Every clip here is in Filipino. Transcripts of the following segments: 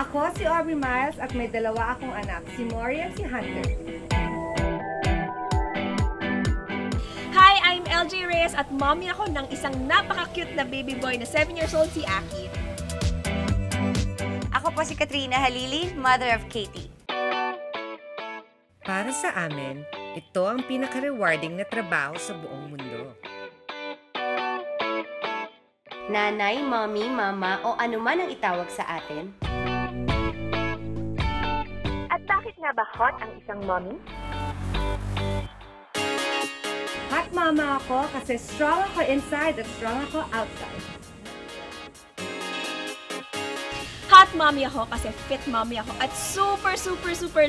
Ako si Aubrey Miles at may dalawa akong anak, si Mori at si Hunter. Hi, I'm LJ Reyes at mommy ako ng isang napaka-cute na baby boy na 7 years old, si Aki. Ako po si Katrina Halili, mother of Katie. Para sa amin, ito ang pinaka-rewarding na trabaho sa buong mundo. Nanay, mommy, mama, o anuman ang itawag sa atin. At bakit nga ba hot ang isang mommy? Hot mama ako kasi strong ako inside at strong ako outside. Hot mommy ako kasi fit mommy ako at super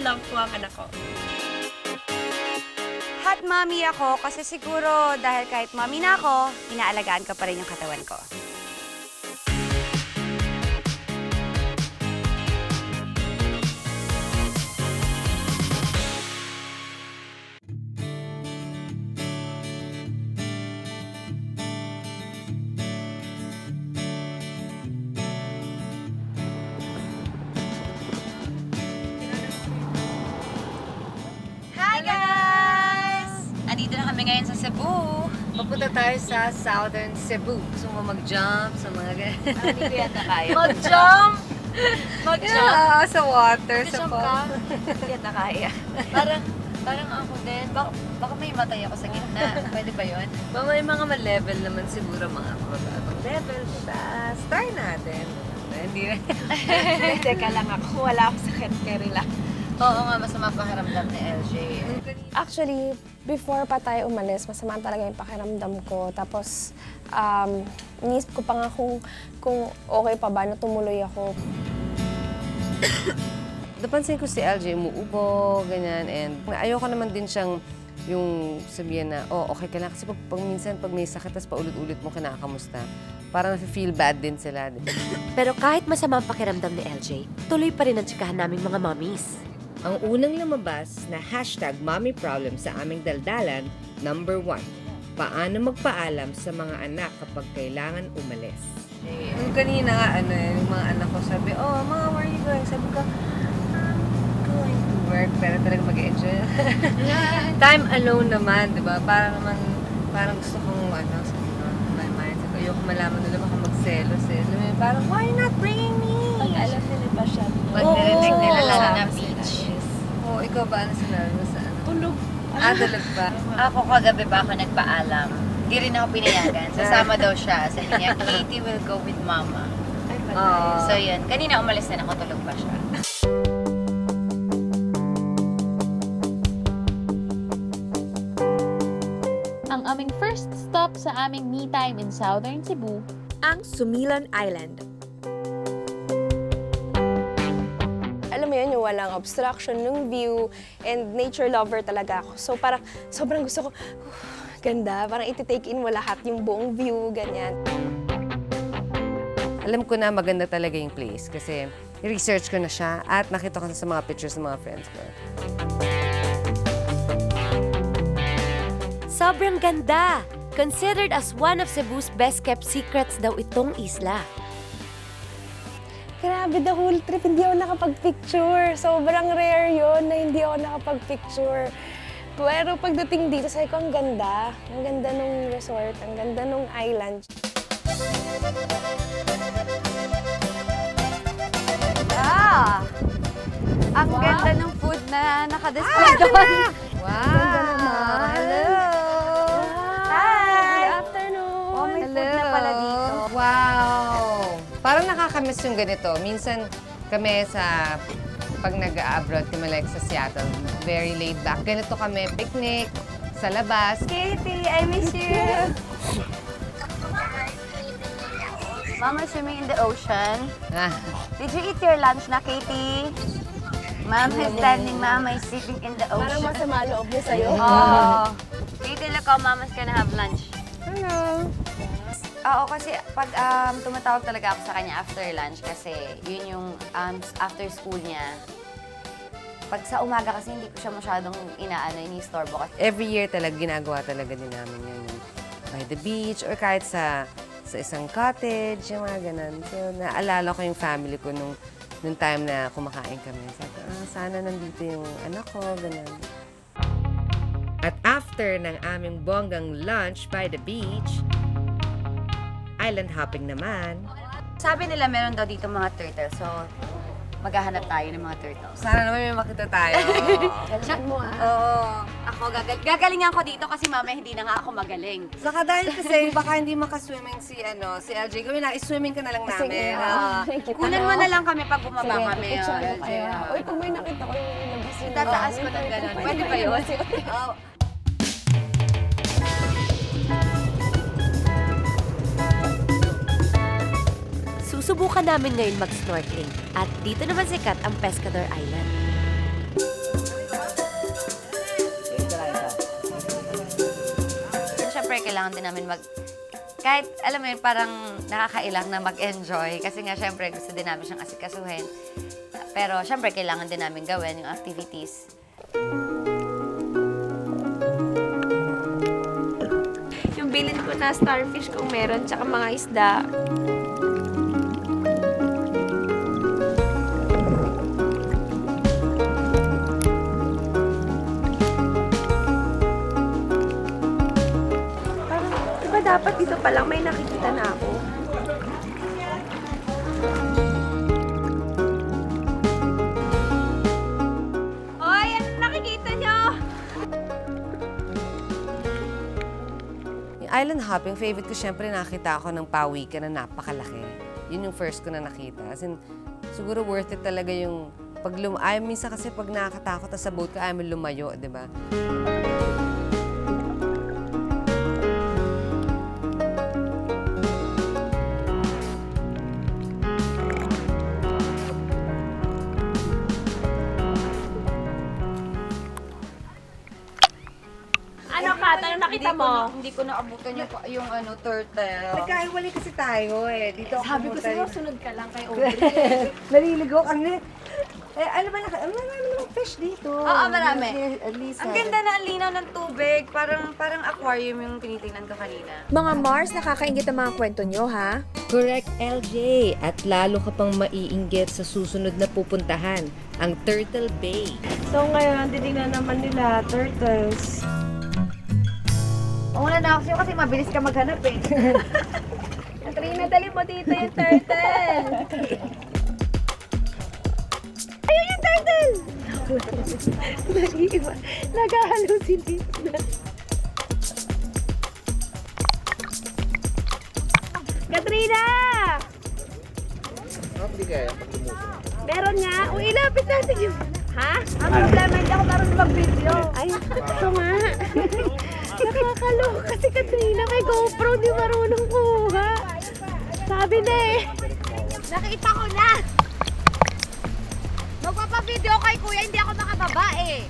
love ko ang anak ko. Hot mommy ako kasi siguro dahil kahit mommy na ako, inaalagaan ko pa rin yung katawan ko. Hi guys! Andito na kami ngayon sa Cebu. Papunta tayo sa Southern Cebu. Gusto mo mag-jump sa mga ganyan? Hindi ko yata kaya. Mag-jump! Mag-jump! Yeah, sa water, sa Mag-jump ka? Hindi yata kaya. Parang ako din. Baka may matay ako sa gitna. Pwede ba yun? May mga ma-level naman siguro mga mababang level. Taas. Try natin. Hindi rin. Teka lang ako, wala ako sa carry lang. Oo nga, masama pakiramdam ni LJ. Actually, before pa tayo umalis, masama talaga yung pakiramdam ko. Tapos, inisip ko pa nga kung okay pa ba na tumuloy ako. Napansin ko si LJ umuubo, ganyan, and ayoko naman din siyang yung sabihin na, oh, okay ka lang. Kasi pag minsan, pag may sakit, tapos paulit-ulit mo kinakamusta, parang feel bad din sila. Pero kahit masama ang pakiramdam ni LJ, tuloy pa rin ang tsikahan naming mga mommies. Ang unang lumabas na #mommyproblem sa aming daldalan, number 1, paano magpaalam sa mga anak kapag kailangan umalis. Yung kanina nga, yung mga anak ko sabi, oh, Mama, where are you going? Sabi ko, going to work, pero talaga mag-enjoy. Time alone naman, di ba? Parang gusto kong, sabi ko, my mind, sabi ko, ayoko malaman nila baka magselos eh. Parang, why not bringing me? Pag alam nila pa siya. Pag narinig nila lalo na beach. Oo, ikaw ba? Ano sinabi mo sa ano? Tulog. Tulog ba? Ako kagabi ba ako nagpaalam? Hindi rin ako pinayagan. Sasama daw siya. Sabi niya, Katie will go with mama. Ay, patay. So yun, kanina umalis na ako, tulog pa siya. Ang aming first stop sa aming me time in Southern Cebu, Ang Sumilon Island. Alam mo yun, yung walang obstruction ng view, and nature lover talaga ako. So parang sobrang gusto ko, ganda, parang iti-take in mo lahat, yung buong view, ganyan. Alam ko na maganda talaga yung place kasi research ko na siya at nakita ko sa mga pictures ng mga friends ko. Sobrang ganda! Considered as one of Cebu's best-kept secrets daw itong isla. Grabe, the whole trip, hindi ako nakapag-picture. Sobrang rare yun na hindi ako nakapag-picture. Pero pagdating dito, sabi ko, ang ganda. Ang ganda nung resort, ang ganda nung island. Ang ganda ng food na nakadisplay doon. Wow! Hello! Hi! Good afternoon! Oh, may food na pala dito. Wow! Parang nakakamiss yung ganito. Minsan kami pag nag-abroad kami like sa Seattle, very laid back. Ganito kami, picnic, sa labas. Katie, I miss you! Mama swimming in the ocean. Did you eat your lunch na, Katie? Mom is standing, Mama is sitting in the ocean. Parang masama loob niya sa'yo. Oh. Katie, look how Mama's gonna have lunch. Hello! Oo, kasi pag tumatawag talaga ako sa kanya after lunch kasi yun yung after school niya. Pag sa umaga kasi hindi ko siya masyadong ini-istorbo. Every year talaga, ginagawa talaga din namin yun. By the beach or kahit sa isang cottage, yung mga ganun. So, naalala ko yung family ko nung Nung time na kumakain kami, sabi ko, sana nandito yung anak ko, ganun. At after ng aming bonggang lunch by the beach, island hopping naman. Sabi nila meron daw dito mga turtles, so maghahanap tayo ng mga turtles. Sana naman may makita tayo. Galingan mo Oo. Ako, gagalingan ko dito kasi mamaya hindi na nga ako magaling. Saka dahil kasi baka hindi makaswimming si LJ. Gawin na, iswimming ka na lang namin. Kunan mo na lang kami pag bumaba kami. Uy, pag may nakita ko yung ilabas yun. Tataas ko ng gano'n. Pwede ba yun? Susubukan namin ngayon mag-snorkeling at dito naman sikat ang Pescador Island. Siyempre, kailangan din namin kahit, alam mo yun, parang nakakailang na mag-enjoy. Kasi nga, siyempre, gusto din namin siyang asikasuhin. Pero, siyempre, kailangan din namin gawin yung activities. Yung bilin ko na starfish kung meron, tsaka mga isda. Dapat dito pa lang may nakikita na ako. Hoy, ano nakikita nyo? Yung island hopping, favorite ko syempre nakita ako ng pawikan na napakalaki. Yun yung first ko na nakita. As in, siguro worth it talaga yung minsan kasi pag nakakatakot sa boat ka, ayaw mo lumayo, di ba? Ano Kat? Ano nakita mo? Hindi ko naabutan yung turtle. Nagkahiwalay kasi tayo eh. Dito ako Sabi ko pumunta sa'yo, rin. sunod ka lang kay Audrey. Naliligo kami. Ano ba marami namang fish dito. Oo, marami. At least, Ang ganda na ang linaw ng tubig. Parang aquarium yung tinitingnan ko kanina. Mga Mars, nakakaingit ang mga kwento nyo, ha? Correct, LJ. At lalo ka pang maiinggit sa susunod na pupuntahan, ang Turtle Bay. So ngayon, titignan naman nila turtles. Una na ako kasi mabilis ka maghanap eh. Katrina, dali mo dito yung turtle. Ayun yung turtle! Nag-iiba. Nag-halusinate na. Katrina! Meron nga. Uy, ilapit natin yung... Ha? Ang problema, hindi ako marunong mag-video. Ay, ito nga. Nakakaloka si Katrina. May GoPro, di marunong kuha. Sabi na eh. Nakita ko na! Magpapabideo kay kuya, hindi ako makababa eh.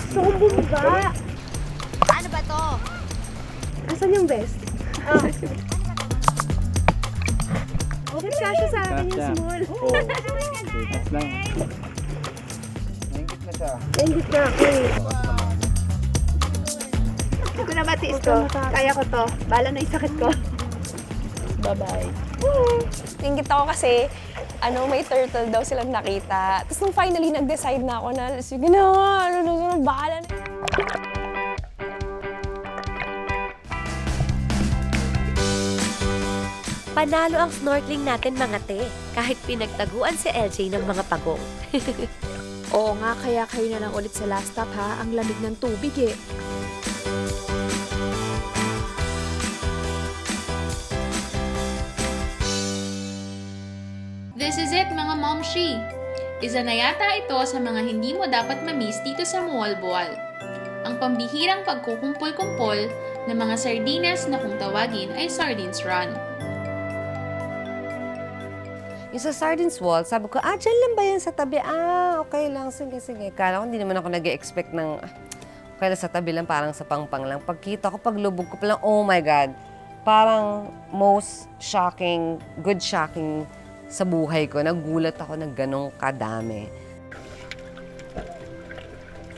Sumbong ba? Ano ba to? Asan yung best? Oh. Okay, kasya sa akin yung small. Titas lang. Naingit na siya. Engit na ako eh. Hindi ko na matiis to. Kaya ko to. Bala na yung sakit ko. Bye-bye. Ingit ako kasi, may turtle daw silang nakita. Tapos nung finally, nag-decide na ako na, sige na, bahala na. Panalo ang snorkeling natin mga te, kahit pinagtaguan si LJ ng mga pagong. Oo nga, kaya kayo na lang ulit sa last stop ha. Ang lamig ng tubig eh. This is it mga momshi! Isa na yata ito sa mga hindi mo dapat ma-miss dito sa Mualboal. Ang pambihirang pagkukumpol-kumpol ng mga sardinas na kung tawagin ay Sardines Run. Yung sa Sardines Wall, sabi ko, dyan lang ba yan sa tabi? Okay lang, sige. Kala ko hindi naman ako nag-expect ng, okay lang sa tabi lang, parang sa pangpang lang. Pagkita ko, paglubog ko pa lang, oh my God, parang most shocking, good shocking sa buhay ko. Nagulat ako ng ganong kadami.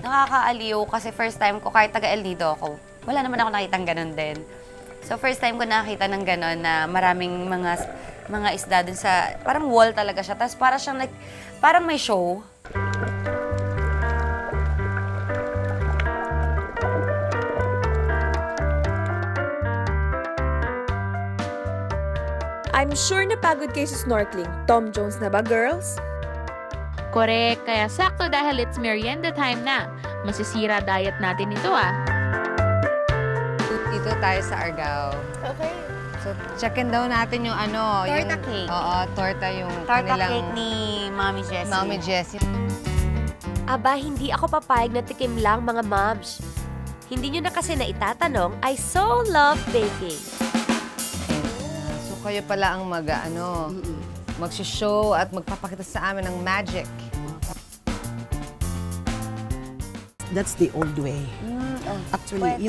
Nakakaaliw kasi first time ko, kahit taga El Nido ako, wala naman ako nakitang ganon din. So first time ko nakita ng ganon na maraming mga mga isda dun sa, parang wall talaga siya. Tapos parang siyang parang may show. I'm sure napagod kayo sa snorkeling. Tom Jones na ba, girls? Correct, kaya sakto dahil it's merienda time na. Masisira diet natin ito ah. Dito tayo sa Argao. Okay. So, checkin daw natin yung ano. Torta yung, cake. Oo, torta yung Torta kanilang cake ni Mommy Jessie. Mommy Jessie. Aba, hindi ako papayag na tikim lang mga moms. Hindi nyo na kasi na itatanong, I so love baking. So, kayo pala ang magsishow at magpapakita sa amin ng magic. That's the old way. Actually,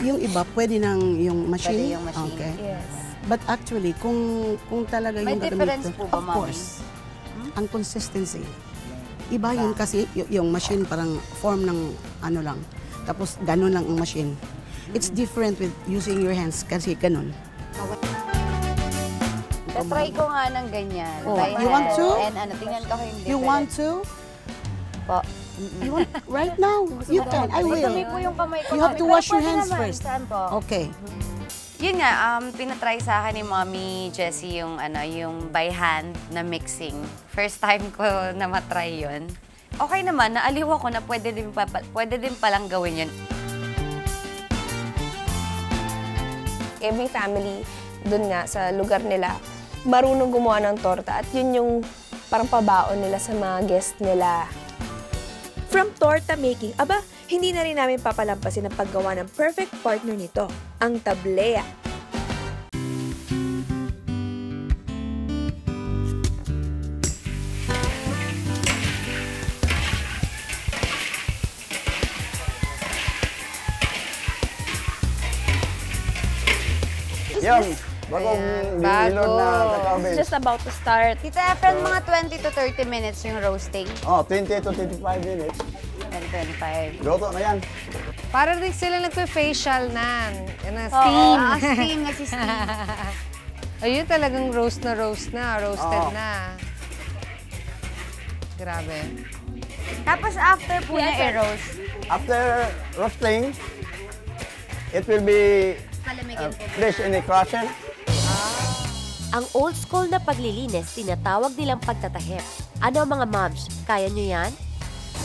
yung iba, pwede nang yung machine. Pwede yung machine. Okay. Yes. But actually, kung talaga May yung difference po ba, of Mommy? course, ang consistency. Iba yun kasi yung machine parang form ng ano lang. Tapos ganun lang ang machine. It's different with using your hands kasi ganun. Try ko nga ng ganyan. Oh, by you want hand. to? And ano, tingnan ko yung difference. You want to? Po. You want right now? You can. I will. Kami po yung kamay ko. You have to Pero wash your pwede hands naman. first. Saan po? Okay. Yun nga, pinatry sa akin ni Mommy Jessie yung, yung by hand na mixing. First time ko na matry yun. Okay naman, naaliw ako na pwede din palang gawin yun. Every family, dun nga, sa lugar nila, marunong gumawa ng torta. At yun yung parang pabaon nila sa mga guest nila. From torta making, aba, hindi na rin namin papalampasin ang paggawa ng perfect partner nito, ang tablea. Yung bagong nilod na cacao beans. It's just about to start. Tita Efren, mga 20 to 30 minutes yung roasting. Oh, 20 to 25 minutes. 25. Luto na yan. Para rin sila nagpe-facial na. Yan na, Oo, steam. steam, nagsi-steam. Ayun talagang roasted Oo. na. Grabe. Tapos after po niya i-roast, After roasting, it will be placed in a crusher. Ang old school na paglilinis, tinatawag nilang pagtatahip. Ano mga moms, kaya nyo yan?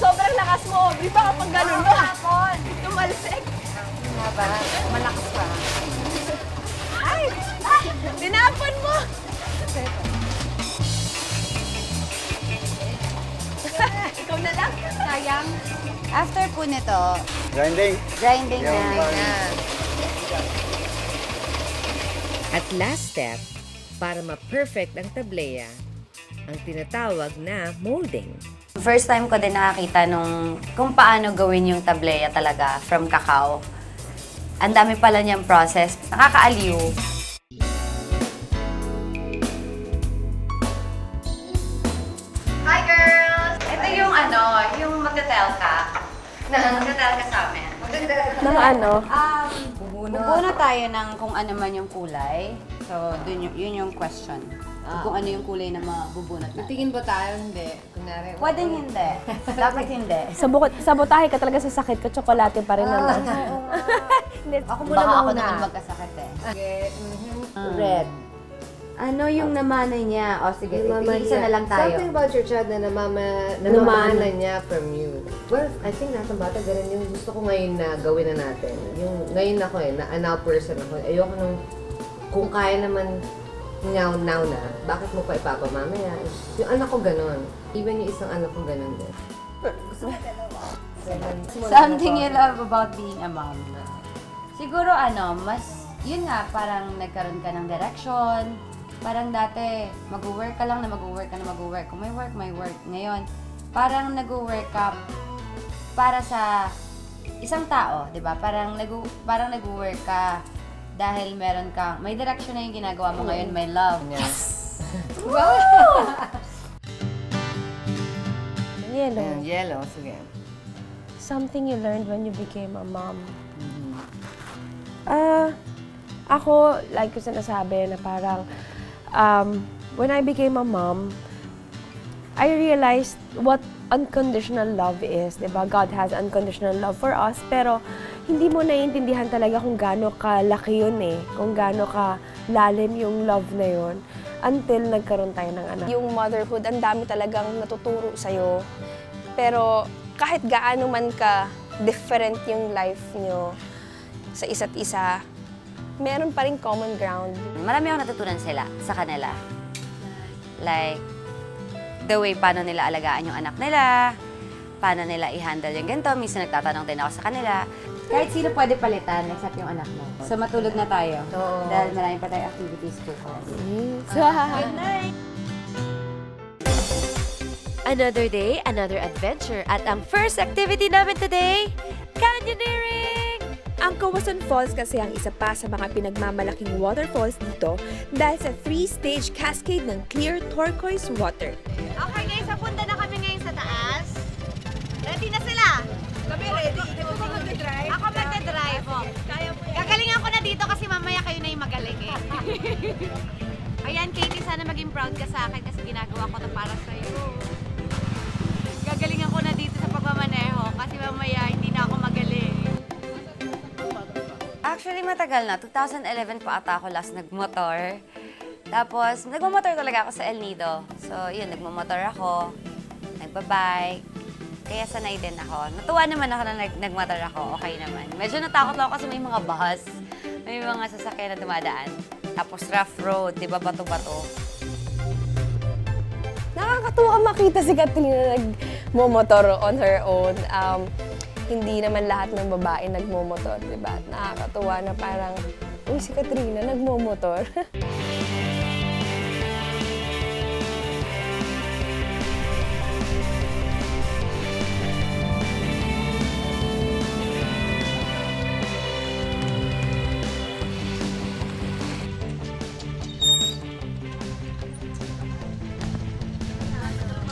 Sobrang lakas mo. Di ba kapag ganun mo? Tumalsik. malakas pa. Ay! Tinapon mo! Ikaw na lang. Sayang. After po nito, Grinding. grinding Yung na. Yan. At last step, para ma-perfect ang tablea, ang tinatawag na molding. First time ko din nakakita kung paano gawin yung tablea talaga from cacao. Ang dami pala niyang process. Nakakaaliw. Hi, girls! Ito yung yung magta-tell ka. Magta-tell ka sa amin. Ng ano? Bubuna tayo ng kung ano man yung kulay. So, yun yung question. Kung ano yung kulay na mabubunot natin. Tingin ba tayo? Hindi. Kunwari, Pwedeng hindi. Dapat hindi. Sabotahe ka talaga sa sakit ka, tsokolate pa rin naman. Ako muna ako naman magkasakit eh. Red. Ano yung namanay niya? O sige, isa na lang tayo. Something about your child na namamana niya from you. Well, I think nasa bata, ganun yung gusto ko ngayon na gawin na natin. Yung, ngayon ako na a now person ako. Ayoko nung, kung kaya naman now na, bakit mo pa ipapamamaya? Yung anak ko ganun. Even yung isang anak ko ganun din. Something you love about being a mom. Siguro yun nga, parang nagkaroon ka ng direction. Parang dati, mag-work ka lang na mag-work ka na mag-work. Kung may work. Ngayon, parang nag-work ka para sa isang tao, di ba? Parang nag-work ka dahil may direction na yung ginagawa mo ngayon, may love. Yes! Yellow. Yellow, sige. Something you learned when you became a mom. Ako, like ko sinasabi na parang when I became a mom, I realized what unconditional love is, diba? God has unconditional love for us, pero hindi mo naiintindihan talaga kung gaano kalaki yun kung gaano kalalim yung love na yun until nagkaroon tayo ng anak. Yung motherhood, ang dami talagang natuturo sa'yo, pero kahit gaano man ka different yung life nyo sa isa't isa, meron pa rin common ground. Marami akong natutunan sa kanila. Like, the way paano nila alagaan yung anak nila, paano nila i-handle yung ganito. Minsan nagtatanong din ako sa kanila. Kahit sino pwede palitan, except yung anak mo. So matulog na tayo. Dahil marami pa tayong activities bukas. Good night! Another day, another adventure. At ang first activity namin today, canyoneering! Ang Kawasan Falls kasi ang isa pa sa mga pinagmamalaking waterfalls dito dahil sa 3-stage cascade ng clear turquoise water. Okay guys, napunta na kami ngayon sa taas. Ready na sila? Kami ready. Ako magdadrive. Ako magdadrive. Gagalingan ko na dito kasi mamaya kayo na yung magaling Ayan, Katie, sana maging proud ka sa akin kasi ginagawa ko na para sa'yo. Gagalingan ko na dito sa pagmamaneho kasi mamaya hindi na ako magaling. Actually, matagal na. 2011 pa ata ako last nagmotor. Tapos, nagmamotor talaga ako sa El Nido. So, yun, nagmamotor ako, nagbabike. Kaya sanay din ako. Natuwa naman ako na nagmotor ako. Okay naman. Medyo natakot lang ako kasi may mga bus. May mga sasakyan na dumadaan. Tapos rough road, di ba? Bato-bato. Nakakatuwa makita si Katrina nagmomotor on her own. Hindi naman lahat ng babae nagmomotor, di ba? Nakakatuwa na parang, uy, si Katrina nagmomotor.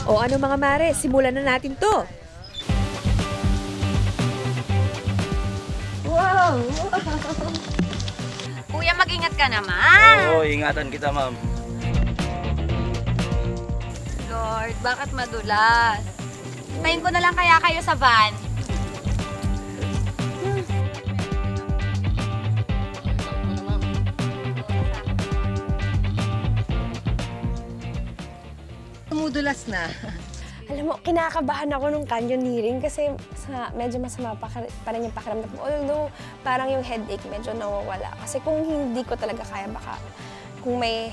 O ano mga mare, simulan na natin to! Wow! Kuya, mag-ingat ka naman! Oo, ingatan kita, ma'am. Lord, bakit madulas? Tayin ko na lang kaya kayo sa van. Tumudulas na. Alam mo, kinakabahan ako nung canyoneering kasi medyo masama pa rin yung pakiramdam ko. Although, parang yung headache medyo nawawala. Kasi kung hindi ko talaga kaya, baka kung may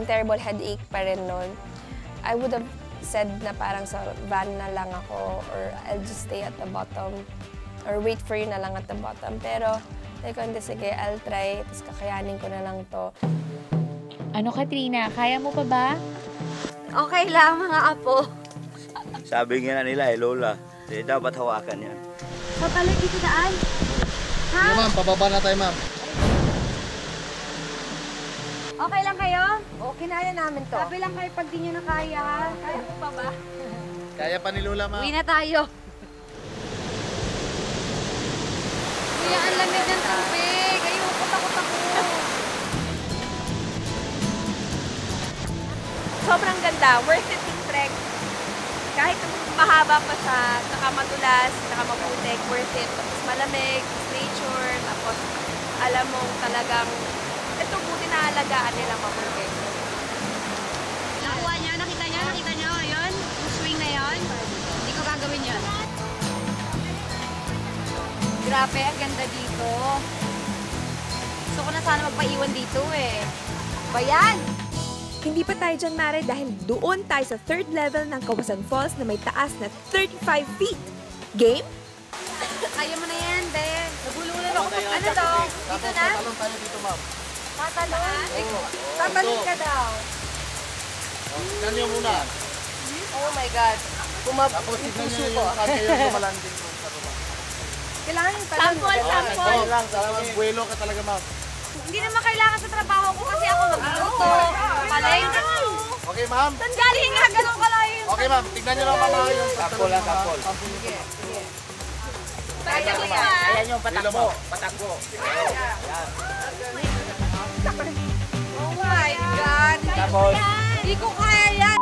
terrible headache pa rin nun, I would have said na parang sa van na lang ako or I'll just stay at the bottom or wait for you na lang at the bottom. Pero, hindi, sige, I'll try. Tapos kakayanin ko na lang to. Ano, Katrina? Kaya mo pa ba? Okay lang, mga apo. Sabi nga nila, Lola, dapat hawakan yan. Pabalik dito daan. Ha? Ma'am, pababa na tayo, ma'am. Okay lang kayo? O, kinaya namin to. Sabi lang kayo pag di nyo na kaya, ha? Kaya mo pa ba? Kaya pa ni Lola, ma'am. Uwi na tayo. Kuya, ang lamig ng tubig. Ayoko, takot ako. Sobrang ganda, worth it yung trek. Kahit mahaba pa siya, saka madulas, saka maputik, worth it. Tapos malamig, nature, tapos alam mo talagang ito buti na alagaan nila mabuti. Nakuha niya, nakita niyo, yun? Yung swing na yun? Hindi ko gagawin yun. Grabe, ang ganda dito. Gusto ko na sana magpaiwan dito Bayan! Hindi pa tayo dyan, Mare, dahil doon tayo sa 3rd level ng Kawasan Falls na may taas na 35 feet. Game? Kaya mo na yan, be. Nagululan ako. Ano to? Dito na? Tatalon tayo dito, ma'am. Tatalon? Tatalon ka daw. Kanyo muna. Oh my God. Tapos tignan nyo yung kanyo yung gumalanding mo sa baba. Kailangan yung talon. Sample lang. Buwelo ka talaga, ma'am. Hindi naman kailangan sa trabaho ko kasi ako magluluto. Palengke. Okay, ma'am. Saan galing nga? Ganun kalayo. Okay, ma'am. Tignan nyo lang, mama, yung Sample lang, sample. Sige. Ayan yung patakbo. Patakbo. Oh my God. Tapos, Hindi ko kaya yan!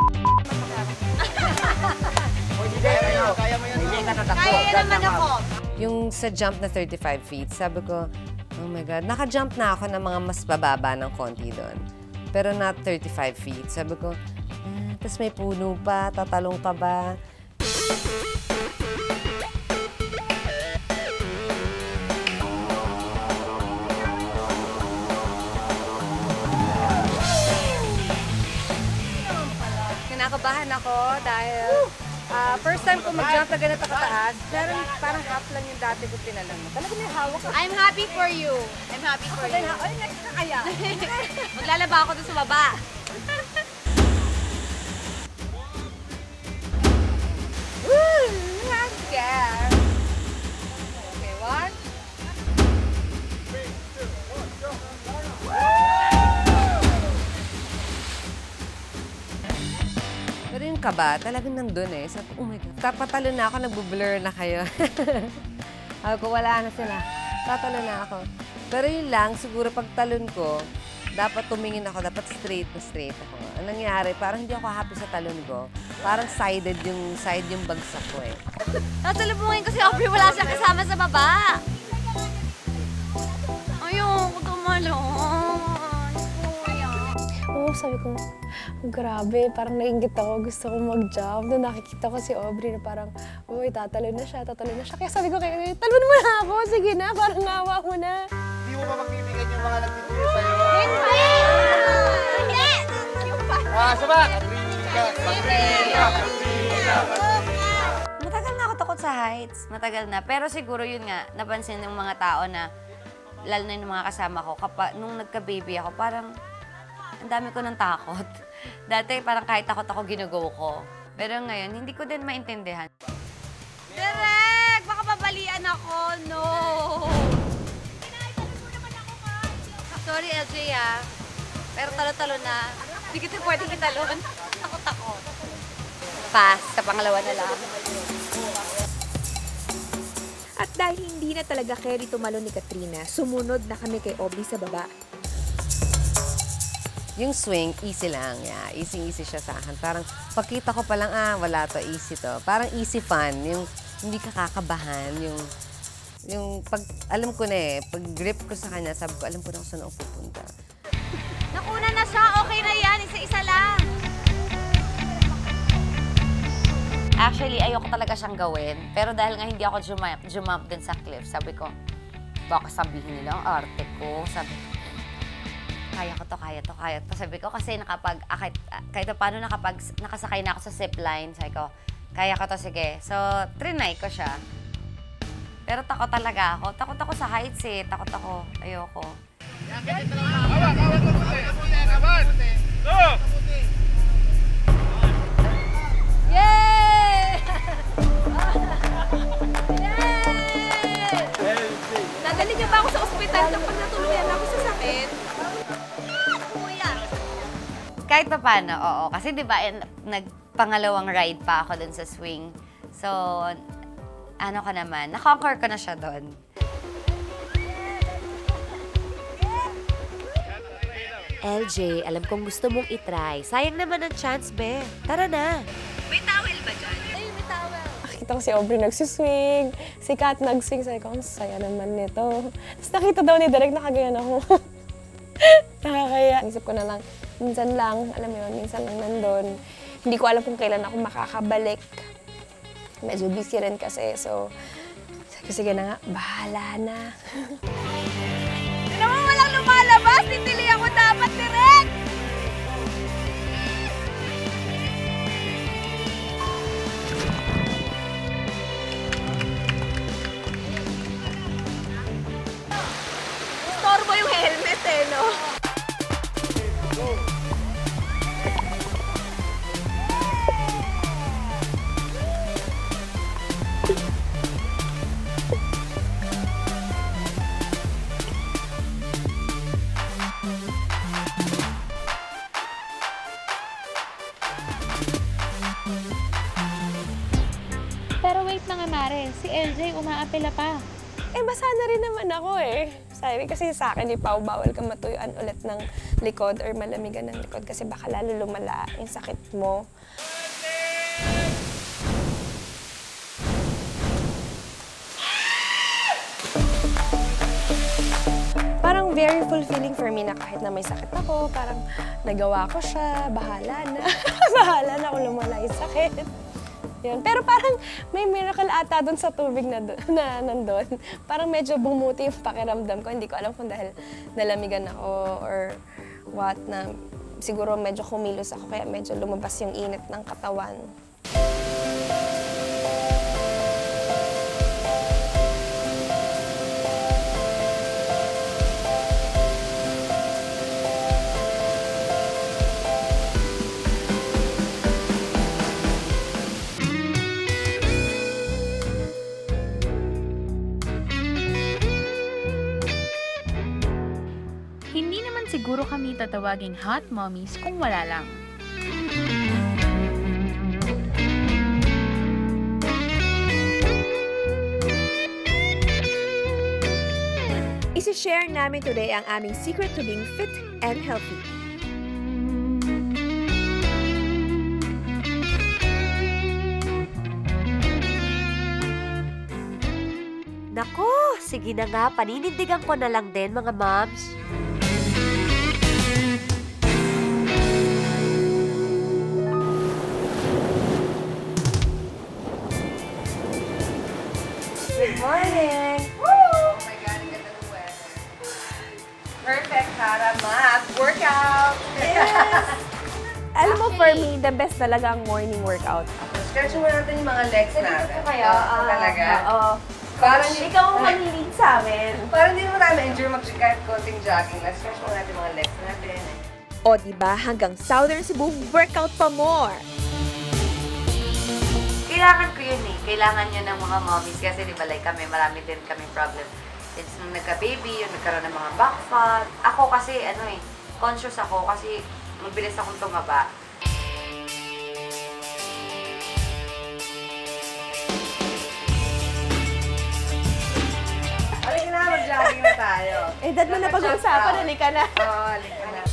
kaya mo yan. Hindi ka tatakbo. Kaya naman ako! Yung sa jump na 35 feet, sabi ko, oh my God, naka-jump na ako ng mga mas bababa ng konti doon. Pero not 35 feet. Sabi ko, tapos may puno pa, tatalong ka ba? Kinakabahan ako dahil first time ko mag-jump na ganito kataas, pero parang half lang yung dati ko tinalan. Talaga may hawak ako. I'm happy for you. I'm happy for you. Ay, next na kaya. Maglalaba ako doon sa baba. Woo! I'm scared. Okay, 1. Pero yung kaba, talagang nandun eh. Sabi ko, oh my God. Kapatalo na ako, nagbo-blur na kayo. Sabi ko, wala na sila. Tatalo na ako. Pero yun lang, siguro pag talon ko, dapat tumingin ako, dapat straight na straight ako. Ang nangyari, parang hindi ako happy sa talon ko. Parang side yung bagsak ko eh. Nasalubungin ko si Aubrey, wala siya kasama sa baba. Ayun, tumalon. Oo, sabi ko, grabe, parang nainggit ako. Gusto ko mag-jump. Doon nakikita ko si Aubrey na parang, uy, tatalon na siya. Kaya sabi ko kayo, talon mo na ako. Sige na, parang ngawa mo na. Hindi mo ba magbibigyan yung mga nagtitiro sa'yo? Hindi! Hindi! Sabak! Matagal na ako takot sa heights. Matagal na. Pero siguro yun nga, napansin ng mga tao na, lalo na yung mga kasama ko, nung nagka-baby ako, parang ang dami ko ng takot. Dati parang kahit takot ako, ginugo ko. Pero ngayon, hindi ko din maintindihan. Direk! Baka babalian ako! No! Sorry, LJ pero talo-talo na. Hindi kita pwedeng italon. Takot ako. Pass. Sa pangalawa na lang. At dahil hindi na talaga carry tumalon ni Katrina, sumunod na kami kay Aubrey sa baba. Yung swing, easy lang. Yeah, easy siya sa akin. Parang pagkita ko pa lang, wala to, easy to. Parang easy fun. Yung hindi ka kakabahan. Yung pag, alam ko na eh, pag grip ko sa kanya, sabi ko, alam ko na kung saan ako pupunta. Nakuna na siya. Okay na yan. Isa-isa lang. Actually, ayoko talaga siyang gawin. Pero dahil nga hindi ako jump din sa cliff, sabi ko, baka sabihin nila ang arte ko. Sabi ko, kaya to. Sabi ko, kasi kahit paano nakasakay na ako sa zipline, sabi ko, kaya ko to, sige. So, trinay ko siya. Pero takot talaga ako. Takot ako sa heights eh. Takot ako. Ayoko. Yay! Nadali niya ba ako sa ospital kapag natuluyan ako sa sakit? Kahit pa paano, oo. Kasi di ba, nagpangalawang ride pa ako dun sa swing. So, ano ko naman, na-conquer ko na siya doon. LJ, alam kong gusto mong itry. Sayang naman ang chance, be. Tara na. May towel ba dyan? Ayun, may towel. Nakita ko si Aubrey nagsiswing, si Kat nagswing. Sabi ko, ang saya naman nito. Tapos nakita daw ni Direk, nakagayan ako. Nakakaya. Isip ko na lang, minsan lang, alam mo yun, minsan lang nandun. Hindi ko alam kung kailan ako makakabalik. Medyo busy rin kasi, so sige na nga, bahala na. Naman walang lumalabas, titili ako dapat direct! Storbo yung helmet eh, no? Pero wait na nga, Mare. Si LJ umaapela pa. Eh, basa na rin naman ako eh. Sabi kasi sa akin, ni Pao, bawal ka matuyuan ulit ng likod or malamigan ng likod kasi baka lalo lumala yung sakit mo. Parang very fulfilling for me na kahit na may sakit ako, parang nagawa ko siya, bahala na. Bahala na kung lumala yung sakit. Yun. Pero parang may miracle ata doon sa tubig na nandun. Parang medyo bumuti yung pakiramdam ko. Hindi ko alam kung dahil nalamigan ako or what na siguro medyo kumilos ako kaya medyo lumabas yung init ng katawan. Hindi naman siguro kami tatawaging hot mommies kung wala lang. Isi-share namin today ang aming secret to being fit and healthy. Nako, sige na nga, paninindigan ko na lang din mga moms. Good morning! Woo! Oh my God, ang ganda ng weather. Perfect para mag-workout! Yes! Alam mo, for me, the best talaga ang morning workout. Stretch mo natin yung mga legs natin. Kaya, talaga? Oo. Parang ikaw ang mahilig sa amin. Parang hindi mo namin enjoy mag-kahit konting jogging. Let's stretch mo natin mga legs natin. O diba, hanggang Southern Cebu, workout pa more! Kailangan ko yun eh. Kailangan yun ng mga mommies kasi di ba like kami, marami din kami problem. Since nung nagka-baby, yung nagkaroon ng mga back fat. Ako kasi, conscious ako kasi mabilis akong tumaba. Halika na, mag-jogging na tayo. Edad mo na pag-uusapan, halika na. Oo, halika na.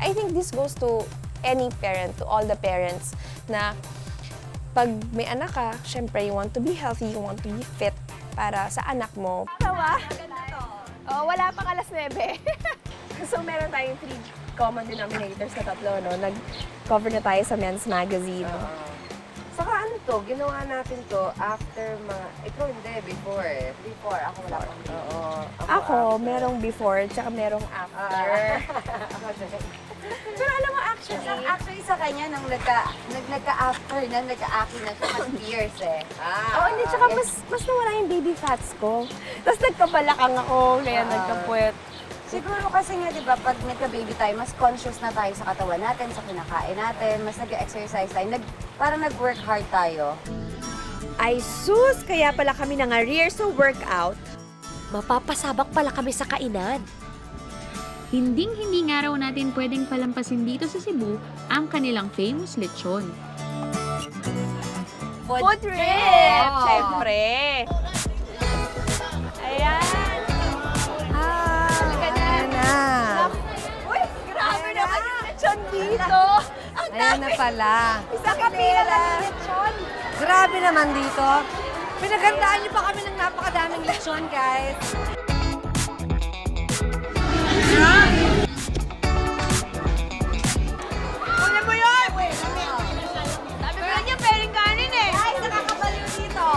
I think this goes to any parent, to all the parents, na pag may anak ka, syempre you want to be healthy, you want to be fit para sa anak mo. Tawa? Oh, wala pang alas 9. So meron tayong 3 common denominators na tatlo, no? Nag-cover na tayo sa Men's Magazine. Saka ano to, ginawa natin to after ikaw hindi, before eh. Before, ako wala pang. Oo. Ako, merong before, tsaka merong after. Pero alam mo, actually sa kanya, nung nagka-after na, nagka-aki na siya, mas years eh. Oo, hindi, tsaka mas nawala yung baby fats ko. Tapos nagkabalakang ako, kaya nagkapuwet. Siguro kasi nga, di ba, pag nagka-baby tayo, mas conscious na tayo sa katawan natin, sa kinakain natin, mas nag-exercise tayo, parang nag-work hard tayo. Ay sus, kaya pala kami nang-arrear sa workout. Mapapasabak pala kami sa kainan. Hinding-hindi nga raw natin pwedeng palampasin dito sa Cebu ang kanilang famous lechon. Food trip! Siyempre! Ayan! Halika na! Uy, grabe naman yung lechon dito! Ayan na pala. Isang kapila lang yung lechon! Grabe naman dito. Pinagandaan niyo pa kami ng napakadaming lechon, guys. Kunin mo yun! Sabi ko niya, pwedeng kanin eh! Guys, nakakabaliw dito.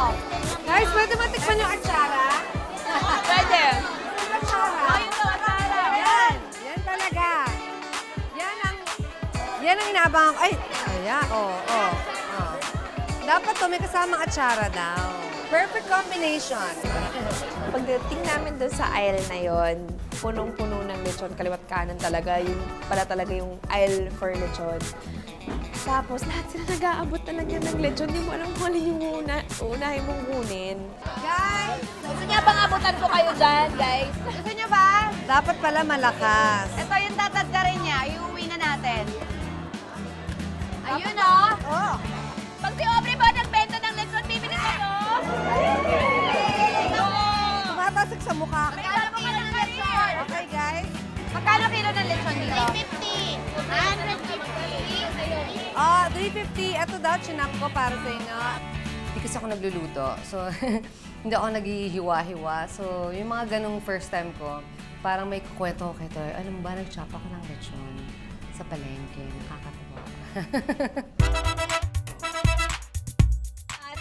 Guys, pwede matikman yung atsara? Pwede! Atsara? Ayun to, atsara! Yan! Yan talaga. Yan ang inaabangan ko. Ay! Ayan, Dapat to, may kasamang atsara daw. Perfect combination. Pagdating namin doon sa aisle na yon, punong-puno ng lechon, kaliwat kanan talaga. Yun pala talaga yung aisle for lechon. Tapos lahat sila nag-aabot talaga ng lechon. Hindi mo alam kung alin yung unahin mong kunin. Guys! Gusto niya bang abutan ko kayo dyan, guys? Gusto niyo ba? Dapat pala malakas. Ito yung tatadkarin niya. Iuwi na natin. Ayun o. Oh. Pag si Aubrey ba nagbenta ng lechon, bibili kayo? Tumatasag sa mukha. Magkano po ng lechon? Okay, guys. Magkano kilo ng lechon dito? 350. 150. Ah, 350. Ito daw, chinang ko para sa inyo. Hindi kasi ako nagluluto. So, hindi ako naghihiwa-hiwa. So, yung mga ganong first time ko, parang may kukwento ko kay Toy. Alam mo ba, nag-chop ako ng lechon sa palengke. Nakakatawa.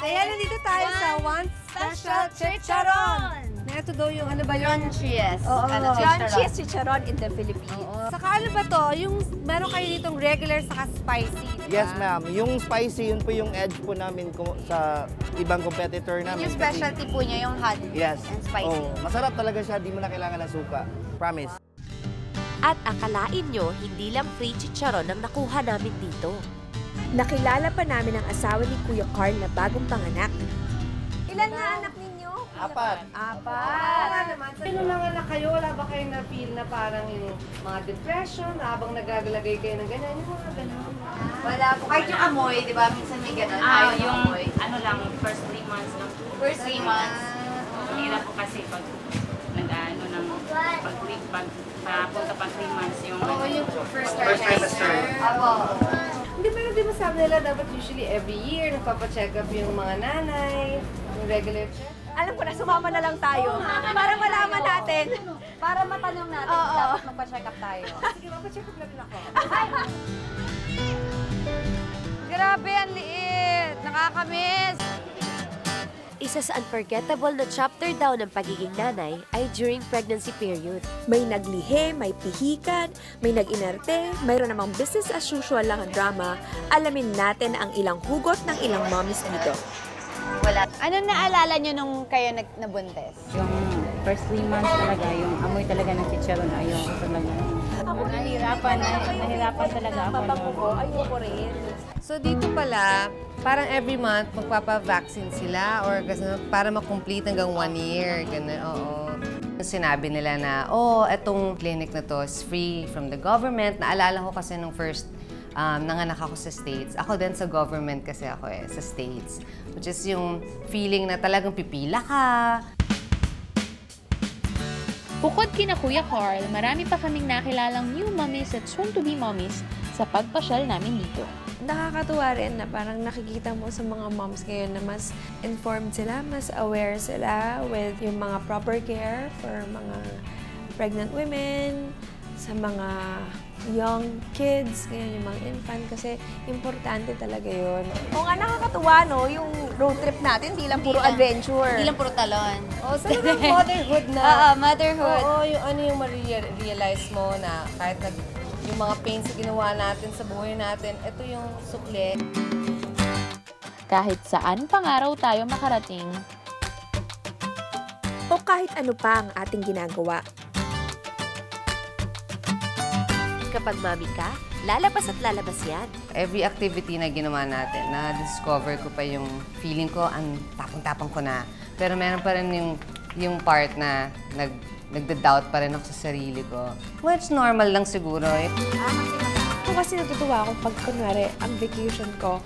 Ayan, nandito tayo sa One Special Chicharon. Na ito daw yung ano ba yun? Cheese. Oo. John Cheese Chicharon in the Philippines. Saka ano ba to? Yung meron kayo ditong regular saka spicy, diba? Yes, ma'am. Yung spicy, yun po yung edge po namin sa ibang competitor namin. Yung specialty po niya, yung hot Yes. and spicy. Oh, masarap talaga siya. Di mo na kailangan ng suka. Promise. At akalain nyo, hindi lang free chicharon ang nakuha namin dito. Nakilala pa namin ang asawa ni Kuya Carl na bagong panganak. Ilan na anak ninyo? 4. Wala naman. Sino lang anak kayo? Wala ba kayo na-feel na parang yung mga depression habang nagagalagay kayo ng ganyan? Yung mga ganun. Wala po. Kahit yung amoy, di ba? Minsan may ganun. Yung amoy. Ano lang, first 3 months lang. First 3 months. Hirap po kasi pag nag-ano ng papunta pag 3 months yung First trimester. Apo. Hindi, pero di ba sabi nila dapat usually every year nagpapacheck up yung mga nanay, yung regular check? Alam ko na, sumama na lang tayo. Para malaman natin. Para matanong natin, dapat magpa-check up tayo. Sige, mapacheck up lang ako. Grabe, ang liit. Nakakamiss. Isa sa unforgettable na chapter daw ng pagiging nanay ay during pregnancy period. May naglihi, may pihikan, may nag-inerte, mayroon namang business as usual lang ang drama. Alamin natin ang ilang hugot ng ilang mommies dito. Wala. Ano naalala nyo nung kayo nabuntis? yung first 3 months talaga, yung amoy talaga ng chicharon, ayaw ko talaga. Nahirapan talaga ako. Ayoko rin. So dito pala, parang every month magpapa-vaccine sila or kasi para ma-complete hanggang 1 year. Ganun, oo. Sinabi nila na, etong clinic na to is free from the government. Naalala ko kasi nung first nanganak ako sa States. Ako din sa government kasi ako sa States. Which is yung feeling na talagang pipila ka. Bukod kina Kuya Carl, marami pa kaming nakilalang new mommies at soon-to-be mommies sa pagpasyal namin dito. Nakakatuwa rin na parang nakikita mo sa mga moms ngayon na mas informed sila, mas aware sila with yung mga proper care for mga pregnant women, sa mga young kids, ngayon yung mga infant, kasi importante talaga yun. O nga, nakakatuwa, no? Yung road trip natin, di lang puro adventure. Hindi lang puro talon. So talagang motherhood na. Oo, motherhood. Oo, yung ano yung ma-realize mo na kahit yung mga pains na ginawa natin sa buhay natin, ito yung sukli. Kahit saan pangaraw tayo makarating, O kahit ano pa ang ating ginagawa. Kapag mami ka, lalabas at lalabas yan. Every activity na ginawa natin, na-discover ko pa yung feeling ko, ang tapang-tapang ko na. Pero meron pa rin yung part na nagda-doubt pa rin ako sa sarili ko. Which normal lang siguro. Ako kasi natutuwa ako pag kunwari ang vacation ko,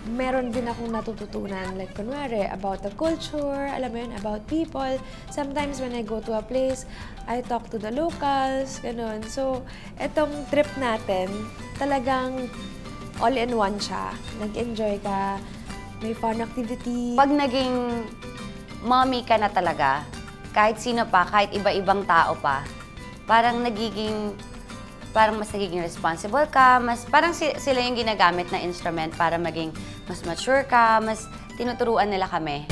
meron din akong natututunan. Like kunwari, about the culture, alam mo yun, about people. Sometimes when I go to a place, I talk to the locals, ganun. So, etong trip natin, talagang all-in-one siya. Nag-enjoy ka, may fun activity. Pag naging mommy ka na talaga, kahit sino pa, kahit iba-ibang tao pa, parang mas nagiging responsible ka, parang sila yung ginagamit na instrument para maging mas mature ka, mas tinuturuan nila kami.